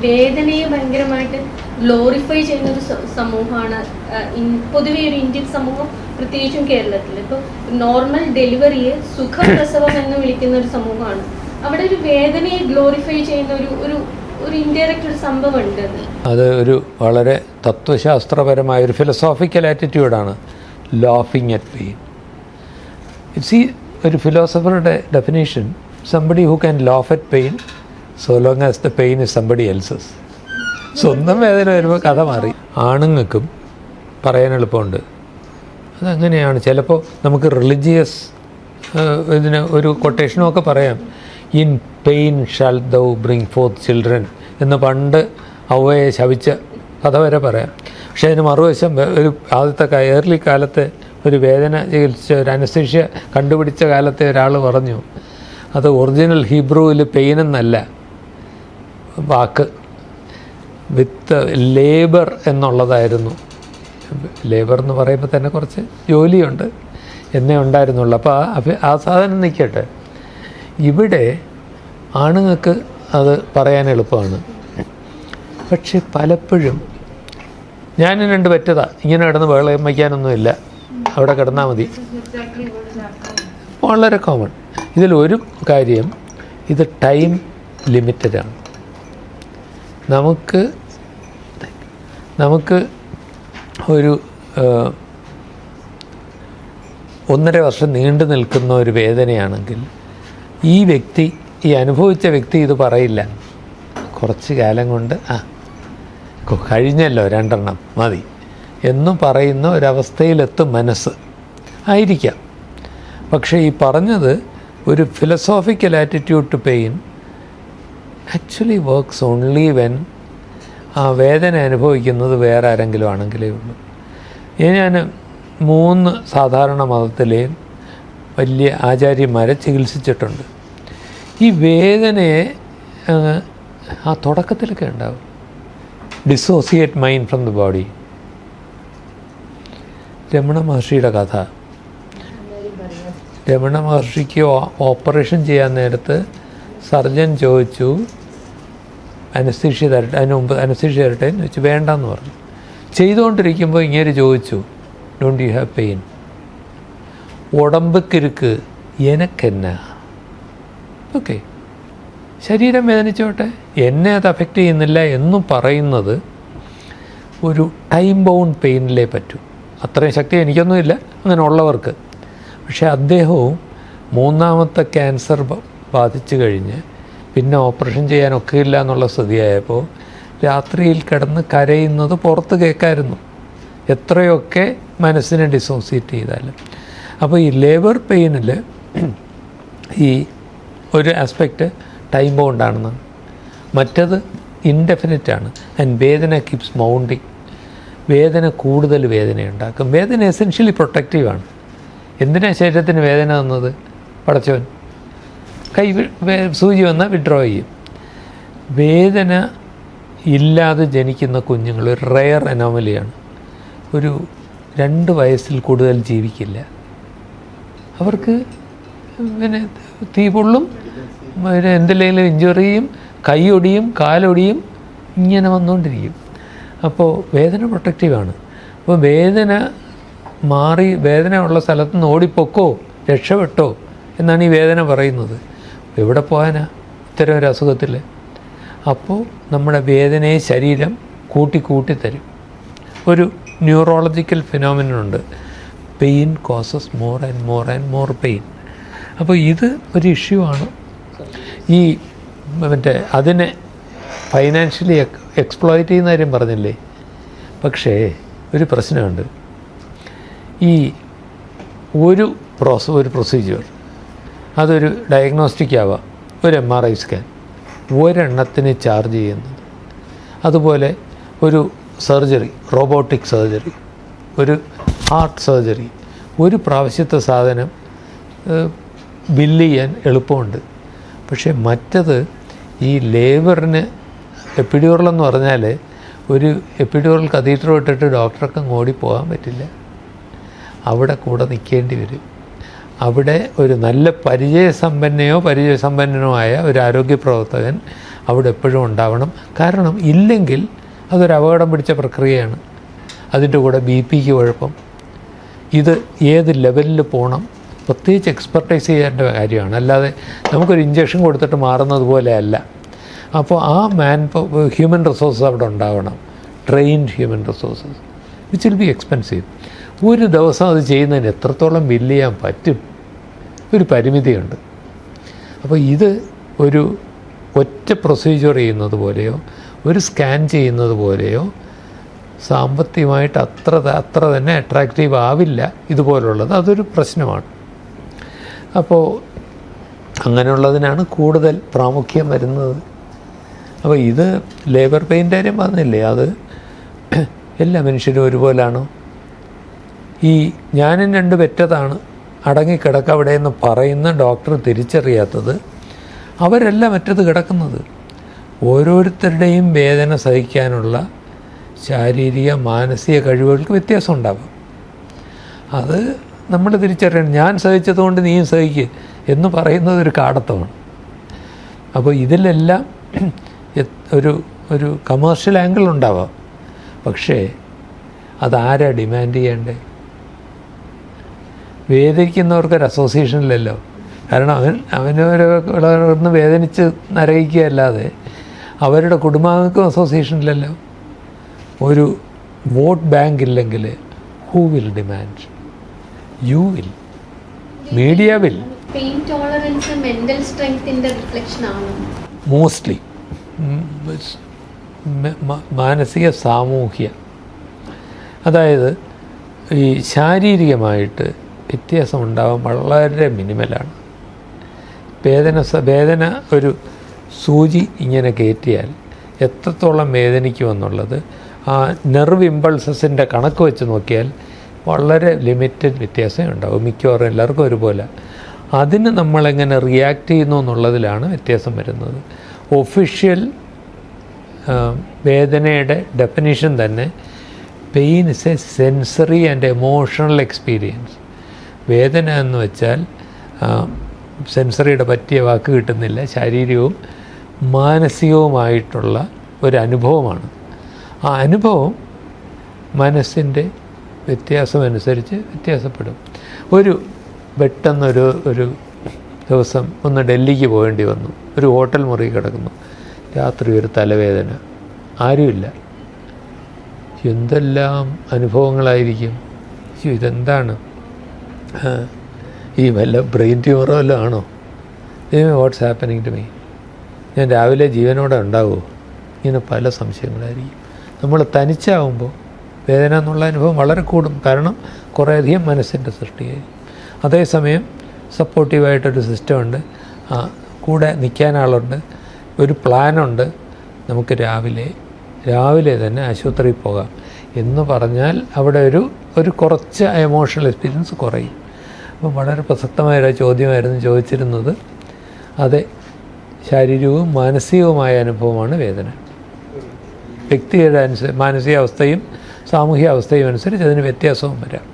വേദനയെ ഭയങ്കരമായിട്ട് ഗ്ലോറിഫൈ ചെയ്യുന്ന ഒരു സമൂഹമാണ് പൊതുവെ ഒരു ഇന്ത്യൻ സമൂഹം, പ്രത്യേകിച്ചും കേരളത്തിൽ. ഇപ്പോൾ നോർമൽ ഡെലിവറിയെ സുഖപ്രസവം എന്ന് വിളിക്കുന്ന ഒരു സമൂഹമാണ്. അവിടെ ഒരു വേദനയെ ഗ്ലോറിഫൈ ചെയ്യുന്ന ഒരു ഇൻഡയറക്റ്റ് ഒരു സംഭവം ഉണ്ട്. അത് ഒരു വളരെ തത്വശാസ്ത്രപരമായ ഒരു ഫിലോസോഫിക്കൽ ആറ്റിറ്റ്യൂഡാണ് ലാഫിങ് അറ്റ് പെയിൻ. ഇറ്റ്സ് ഒരു ഫിലോസഫറുടെ definition, somebody who can laugh at pain so long as the pain is somebody else's. സ്വന്തം വേദന വരുമ്പോൾ കഥ മാറി. ആണുങ്ങൾക്കും പറയാൻ എളുപ്പമുണ്ട്, അതങ്ങനെയാണ്. ചിലപ്പോൾ നമുക്ക് റിലിജിയസ് ഇതിന് ഒരു കൊട്ടേഷനുമൊക്കെ പറയാം, in pain shall thou bring fourth children എന്ന് പണ്ട് അവയെ ശപിച്ച കഥ വരെ പറയാം. പക്ഷേ അതിന് മറുവശം ഒരു ആദ്യത്തെ ഏർലി കാലത്തെ ഒരു വേദന ചികിത്സിച്ച ഒരു അനസ്തേഷ്യ കണ്ടുപിടിച്ച കാലത്തെ ഒരാൾ പറഞ്ഞു, അത് ഒറിജിനൽ ഹീബ്രുവിൽ പെയിൻ എന്നല്ല വാക്ക്, വിത്ത് ലേബർ എന്നുള്ളതായിരുന്നു. ലേബർ എന്ന് പറയുമ്പോൾ തന്നെ കുറച്ച് ജോലിയുണ്ട് എന്നേ ഉണ്ടായിരുന്നുള്ളൂ. അപ്പോൾ ആ സാധനം നിൽക്കട്ടെ. ഇവിടെ ആണുങ്ങൾക്ക് അത് പറയാൻ എളുപ്പമാണ്. പക്ഷെ പലപ്പോഴും ഞാൻ രണ്ട് പറ്റതാ, ഇങ്ങനെ കിടന്ന് വെള്ളം വയ്ക്കാനൊന്നുമില്ല, അവിടെ കിടന്നാൽ മതി, വളരെ കോമൺ. ഇതിലൊരു കാര്യം, ഇത് ടൈം ലിമിറ്റഡാണ്. നമുക്ക് ഒരു 1.5 വർഷം നീണ്ടു നിൽക്കുന്ന ഒരു വേദനയാണെങ്കിൽ ഈ അനുഭവിച്ച വ്യക്തി ഇത് പറയില്ല. കുറച്ച് കാലം കൊണ്ട് കഴിഞ്ഞല്ലോ 2 എണ്ണം മതി എന്നും പറയുന്ന ഒരവസ്ഥയിലെത്തും മനസ്സ് ആയിരിക്കാം. പക്ഷേ ഈ പറഞ്ഞത് ഒരു philosophical attitude to pain actually works only when ആ വേദന അനുഭവിക്കുന്നത് വേറെ ആരെങ്കിലും ആണെങ്കിലേ ഉള്ളൂ. ഞാൻ 3 സാധാരണ മതത്തിലെയും വലിയ ആചാര്യന്മാരെ ചികിത്സിച്ചിട്ടുണ്ട്. ഈ വേദനയെ ആ തുടക്കത്തിലൊക്കെ ഉണ്ടാവും, dissociate mind from the body. Ramana മഹർഷിയുടെ കഥ, രമണ മഹർഷിക്ക് ഓപ്പറേഷൻ ചെയ്യാൻ നേരത്ത് സർജൻ ചോദിച്ചു അനസ്തീഷ്യ തരട്ടെ, അതിന് മുമ്പ് അനസ്തീഷ്യ തരട്ടെ എന്ന് വെച്ച് വേണ്ടെന്ന് പറഞ്ഞു. ചെയ്തുകൊണ്ടിരിക്കുമ്പോൾ ഇങ്ങനെ ചോദിച്ചു, ഡോണ്ട് യു ഹാവ് പെയിൻ? ഉടമ്പക്കിരുക്ക് എനക്കെന്നാ, ഓക്കെ, ശരീരം വേദനിച്ചോട്ടെ, എന്നെ അത് അഫക്റ്റ് ചെയ്യുന്നില്ല എന്നും പറയുന്നത് ഒരു ടൈം ബൗണ്ട് പെയിനിലേ പറ്റൂ. അത്രയും ശക്തി എനിക്കൊന്നുമില്ല അങ്ങനെ ഉള്ളവർക്ക്. പക്ഷേ അദ്ദേഹവും 3ാമത്തെ ക്യാൻസർ ബാധിച്ചു കഴിഞ്ഞ് പിന്നെ ഓപ്പറേഷൻ ചെയ്യാനൊക്കെ ഇല്ല എന്നുള്ള സ്ഥിതിയായപ്പോൾ രാത്രിയിൽ കിടന്ന് കരയുന്നത് പുറത്ത് കേൾക്കായിരുന്നു, എത്രയൊക്കെ മനസ്സിനെ ഡിസോസിയേറ്റ് ചെയ്താലും. അപ്പോൾ ഈ ലേബർ പെയിനിൽ ഈ ഒരു ആസ്പെക്റ്റ് ടൈം ബൗണ്ടാണെന്നാണ്, മറ്റത് ഇൻഡെഫിനിറ്റാണ്. ആൻഡ് വേദന കീപ്സ് മൗണ്ടിങ്. വേദന കൂടുതൽ വേദനയുണ്ടാക്കും. വേദന എസെൻഷ്യലി പ്രൊട്ടക്റ്റീവാണ്. എന്തിനാണ് ശരീരത്തിന് വേദന തന്നത്? പടച്ചവൻ കൈ സൂചി വന്നാൽ വിഡ്രോ ചെയ്യും. വേദന ഇല്ലാതെ ജനിക്കുന്ന കുഞ്ഞുങ്ങൾ ഒരു റെയർ അനോമലിയാണ്. ഒരു 2 വയസ്സിൽ കൂടുതൽ ജീവിക്കില്ല. അവർക്ക് പിന്നെ തീ പൊള്ളും, എന്തെങ്കിലും ഇഞ്ചുറിയും, കൈയൊടിയും, കാലൊടിയും, ഇങ്ങനെ വന്നുകൊണ്ടിരിക്കും. അപ്പോൾ വേദന പ്രൊട്ടക്റ്റീവാണ്. അപ്പോൾ വേദന മാറി, വേദന ഉള്ള സ്ഥലത്ത് നിന്ന് ഓടിപ്പൊക്കോ, രക്ഷപ്പെട്ടോ എന്നാണ് ഈ വേദന പറയുന്നത്. എവിടെ പോകാനാ ഇത്തരം ഒരു അസുഖത്തിൽ? അപ്പോൾ നമ്മുടെ വേദനയെ ശരീരം കൂട്ടി തരും. ഒരു ന്യൂറോളജിക്കൽ ഫിനോമിനുണ്ട്, pain causes more and more pain. അപ്പോൾ ഇത് ഒരു ഇഷ്യൂ ആണ്. ഈ അതിനെ ഫൈനാൻഷ്യലി എക്സ്പ്ലോയിറ്റ് ചെയ്യുന്ന കാര്യം പറഞ്ഞില്ലേ. പക്ഷേ ഒരു പ്രശ്നമുണ്ട്. ഈ ഒരു പ്രൊസീജിയർ, അതൊരു ഡയഗ്നോസ്റ്റിക് ആവാം, ഒരു MRI സ്കാൻ, ഒരെണ്ണത്തിന് ചാർജ് ചെയ്യുന്നത്. അതുപോലെ ഒരു സർജറി, റോബോട്ടിക് സർജറി, ഒരു ഹാർട്ട് സർജറി, ഒരു പ്രാവശ്യത്തെ സാധനം ബില്ല് ചെയ്യാൻ എളുപ്പമുണ്ട്. പക്ഷേ മറ്റത് ഈ ലേബറിന് എപ്പിഡ്യൂറൽ എന്ന് പറഞ്ഞാൽ ഒരു എപ്പിഡ്യൂറൽ കത്തീറ്റർ ഇട്ടിട്ട് ഡോക്ടർക്ക് ഓടിപ്പോകാൻ പറ്റില്ല. അവിടെ കൂടെ നിൽക്കേണ്ടി വരും. അവിടെ ഒരു നല്ല പരിചയസമ്പന്നനോ ആയ ഒരു ആരോഗ്യ പ്രവർത്തകൻ അവിടെ എപ്പോഴും ഉണ്ടാവണം. കാരണം ഇല്ലെങ്കിൽ അതൊരു അപകടം പിടിച്ച പ്രക്രിയയാണ്. അതിൻ്റെ കൂടെ BP കുഴപ്പം, ഇത് ഏത് ലെവലിൽ പോകണം, പ്രത്യേകിച്ച് എക്സ്പെർട്ടൈസ് ചെയ്യേണ്ട കാര്യമാണ്. അല്ലാതെ നമുക്കൊരു ഇഞ്ചക്ഷൻ കൊടുത്തിട്ട് മാറുന്നത് പോലെയല്ല. അപ്പോൾ ആ ഹ്യൂമൻ റിസോഴ്സസ് അവിടെ ഉണ്ടാവണം, trained human resources, which will be expensive. ഒരു ദിവസം അത് ചെയ്യുന്നതിന് എത്രത്തോളം ബില്ല് ചെയ്യാൻ പറ്റും, ഒരു പരിമിതിയുണ്ട്. അപ്പോൾ ഇത് ഒരു ഒറ്റ പ്രൊസീജിയർ ചെയ്യുന്നത് പോലെയോ ഒരു സ്കാൻ ചെയ്യുന്നത് പോലെയോ സാമ്പത്തികമായിട്ട് അത്ര തന്നെ അട്രാക്റ്റീവ് ആവില്ല ഇതുപോലുള്ളത്. അതൊരു പ്രശ്നമാണ്. അപ്പോൾ അങ്ങനെയുള്ളതിനാണ് കൂടുതൽ പ്രാമുഖ്യം വരുന്നത്. അപ്പോൾ ഇത് ലേബർ പെയിൻ്റെ കാര്യം പറഞ്ഞില്ലേ, അത് എല്ലാ മനുഷ്യരും ഒരുപോലാണോ? ഈ ഞാനും 2 പെറ്റതാണ് അടങ്ങിക്കിടക്ക അവിടെ എന്ന് പറയുന്ന ഡോക്ടർ തിരിച്ചറിയാത്തത് അവരല്ല മറ്റത് കിടക്കുന്നത്. ഓരോരുത്തരുടെയും വേദന സഹിക്കാനുള്ള ശാരീരിക മാനസിക കഴിവുകൾക്ക് വ്യത്യാസം ഉണ്ടാകും. അത് നമ്മൾ തിരിച്ചറിയണം. ഞാൻ സഹിച്ചതുകൊണ്ട് നീയും സഹിക്കുക എന്ന് പറയുന്നത് ഒരു കാടത്തമാണ്. അപ്പോൾ ഇതിലെല്ലാം ഒരു കമേഴ്ഷ്യൽ ആംഗിൾ ഉണ്ടാവാം. പക്ഷേ അതാരാ ഡിമാൻഡ് ചെയ്യേണ്ടേ? വേദനിക്കുന്നവർക്കൊരു അസോസിയേഷനിലല്ലോ. കാരണം അവനവരൊന്ന് വേദനിച്ച് നരകിക്കുകയല്ലാതെ അവരുടെ കുടുംബാംഗങ്ങൾക്കും അസോസിയേഷനിലല്ലോ. ഒരു വോട്ട് ബാങ്ക് ഇല്ലെങ്കിൽ who will demand? You will, media will. Pain tolerance mental സ്ട്രെങ്ത്തിന്റെ റിഫ്ലക്ഷൻ ആണ് മോസ്റ്റ്ലി. മാനസിക സാമൂഹ്യ, അതായത് ഈ ശാരീരികമായിട്ട് വ്യത്യാസം ഉണ്ടാവാൻ വളരെ മിനിമലാണ്. വേദന ഒരു സൂചി ഇങ്ങനെ കയറ്റിയാൽ എത്രത്തോളം വേദനിക്കുമെന്നുള്ളത് ആ നെർവ് ഇമ്പൾസസിൻ്റെ കണക്ക് വെച്ച് നോക്കിയാൽ വളരെ ലിമിറ്റഡ് വ്യത്യാസമേ ഉണ്ടാവും. മിക്കവാറും എല്ലാവർക്കും ഒരുപോലെ. അതിന് നമ്മളെങ്ങനെ റിയാക്ട് ചെയ്യുന്നു എന്നുള്ളതിലാണ് വ്യത്യാസം വരുന്നത്. ഒഫീഷ്യൽ വേദനയുടെ ഡെഫിനിഷൻ തന്നെ pain is A sensory and emotional experience. വേദന എന്ന് വെച്ചാൽ സെൻസറിയുടെ പറ്റിയ വാക്ക് കിട്ടുന്നില്ല, ശാരീരികവും മാനസികവുമായിട്ടുള്ള ഒരു അനുഭവമാണ്. ആ അനുഭവം മനസ്സിൻ്റെ വ്യത്യാസമനുസരിച്ച് വ്യത്യാസപ്പെടും. പെട്ടെന്നൊരു ദിവസം ഒന്ന് ഡൽഹിക്ക് പോകേണ്ടി വന്നു. ഒരു ഹോട്ടൽ മുറി കിടക്കുന്നു, രാത്രി ഒരു തലവേദന, ആരുമില്ല. എന്തെല്ലാം അനുഭവങ്ങളായിരിക്കും. ഇതെന്താണ്, ഈ വല്ല ബ്രെയിൻ ട്യൂമറോ വല്ലതും ആണോ? What's happening to me? ഞാൻ രാവിലെ ജീവനോടെ ഉണ്ടാവുമോ? ഇങ്ങനെ പല സംശയങ്ങളായിരിക്കും. നമ്മൾ തനിച്ചാവുമ്പോൾ വേദന എന്നുള്ള അനുഭവം വളരെ കൂടും. കാരണം കുറേയധികം മനസ്സിൻ്റെ സൃഷ്ടിയായിരിക്കും. അതേസമയം സപ്പോർട്ടീവായിട്ടൊരു സിസ്റ്റമുണ്ട്, കൂടെ നിൽക്കാൻ ആളുണ്ട്, ഒരു പ്ലാനുണ്ട്. നമുക്ക് രാവിലെ തന്നെ ആശുപത്രിയിൽ പോകാം എന്ന് പറഞ്ഞാൽ അവിടെ ഒരു കുറച്ച് എമോഷണൽ എക്സ്പീരിയൻസ് കുറയും. അപ്പം വളരെ പ്രസക്തമായൊരു ചോദ്യമായിരുന്നു ചോദിച്ചിരുന്നത്. അതെ, ശാരീരികവും മാനസികവുമായ അനുഭവമാണ് വേദന. വ്യക്തിയുടെ മാനസികാവസ്ഥയും സാമൂഹിക അവസ്ഥയും അനുസരിച്ച് അതിന് വ്യത്യാസവും വരാം.